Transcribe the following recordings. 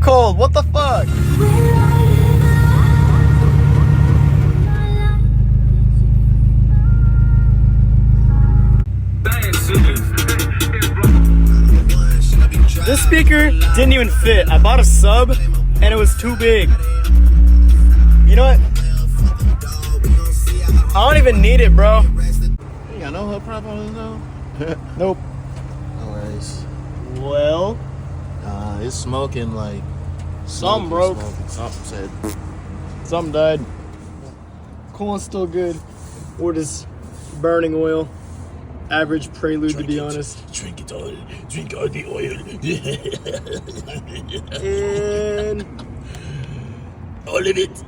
cold. What the fuck? This speaker didn't even fit. I bought a sub and it was too big. You know what? I don't even need it, bro. You got no hood problems though? Nope. No worries. Well, it's smoking like something broke. Something said. Something died. Coolant's still good. We're just burning oil. Average Prelude, to be honest. Drink it all. Drink all the oil. And all of it.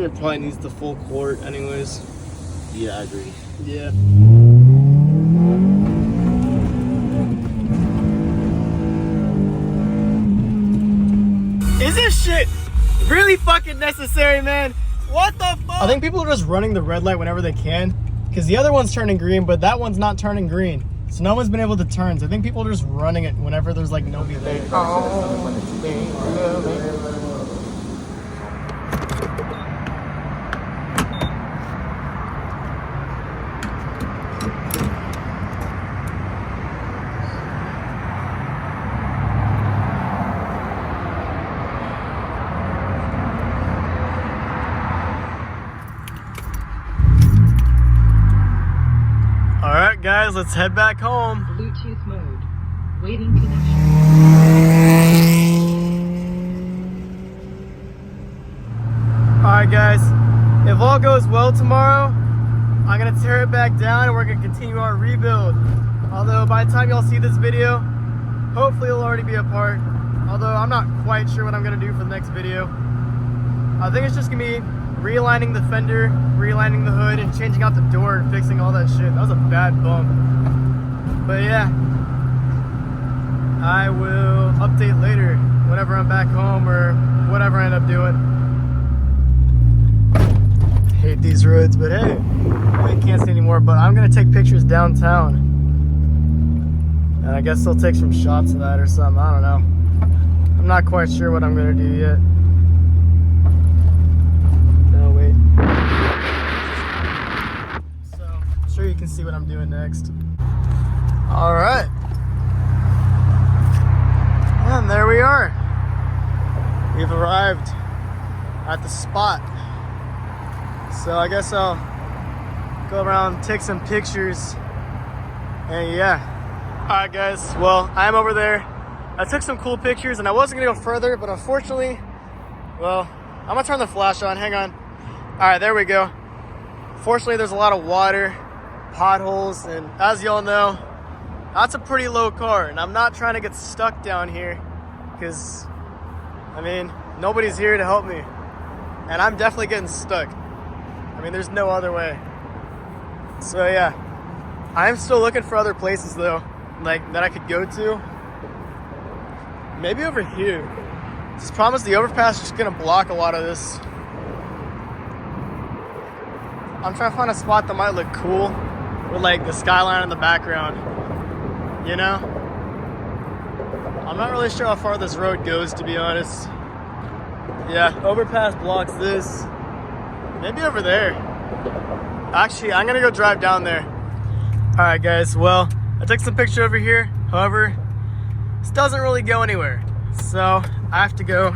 it probably needs the full quart anyways. Yeah, I agree. Yeah. Is this shit really fucking necessary, man? What the fuck? I think people are just running the red light whenever they can, because the other one's turning green, but that one's not turning green. So no one's been able to turn. So I think people are just running it whenever there's like nobody there. Alright guys, let's head back home. Bluetooth mode. Waiting connection. Alright guys, if all goes well tomorrow, I'm gonna tear it back down and we're gonna continue our rebuild. Although by the time y'all see this video, hopefully it'll already be apart. Although I'm not quite sure what I'm gonna do for the next video. I think it's just gonna be realigning the fender, realigning the hood, and changing out the door and fixing all that shit. That was a bad bump. But yeah, I will update later whenever I'm back home or whatever I end up doing. Hate these roads, but hey, I can't see anymore. But I'm gonna take pictures downtown, and I guess they'll take some shots of that or something. I don't know. I'm not quite sure what I'm gonna do yet. So, I'm sure you can see what I'm doing next. Alright. And there we are. We've arrived at the spot. So I guess I'll go around, take some pictures, and yeah. Alright guys, well, I'm over there. I took some cool pictures and I wasn't gonna go further, but unfortunately, well, I'm gonna turn the flash on, hang on. Alright, there we go. Fortunately, there's a lot of water, potholes, and as y'all know, that's a pretty low car, and I'm not trying to get stuck down here, because, I mean, nobody's here to help me, and I'm definitely getting stuck. I mean, there's no other way. So yeah, I'm still looking for other places though, like, that I could go to. Maybe over here. Just promise the overpass is just gonna block a lot of this. I'm trying to find a spot that might look cool with like the skyline in the background, you know? I'm not really sure how far this road goes, to be honest. Yeah, overpass blocks this. Maybe over there. Actually, I'm gonna go drive down there. All right, guys, well, I took some picture over here. However, this doesn't really go anywhere. So I have to go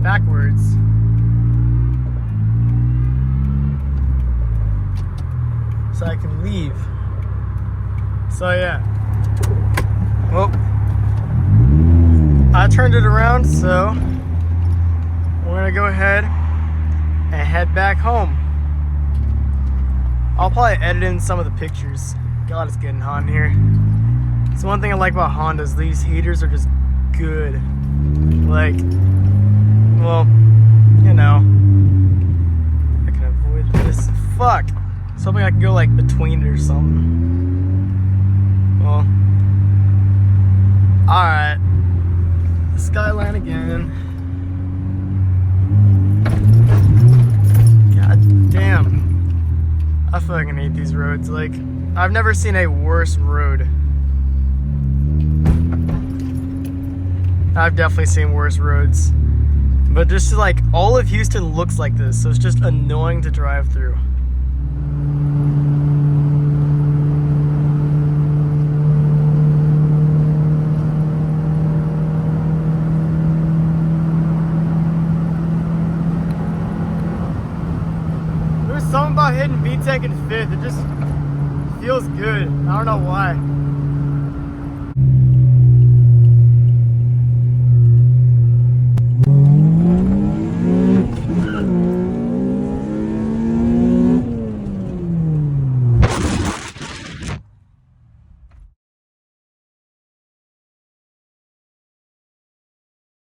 backwards. So I can leave. So yeah. Well, I turned it around, so we're gonna go ahead and head back home. I'll probably edit in some of the pictures. God, it's getting hot in here. So one thing I like about Hondas, these heaters are just good. Like, well, you know, I can avoid this. Fuck. Something I can go like between it or something. Well, alright. The skyline again. God damn. I fucking hate these roads. Like, I've never seen a worse road. I've definitely seen worse roads. But just like all of Houston looks like this, so it's just annoying to drive through. There's something about hitting VTEC in 5th, it just feels good. I don't know why.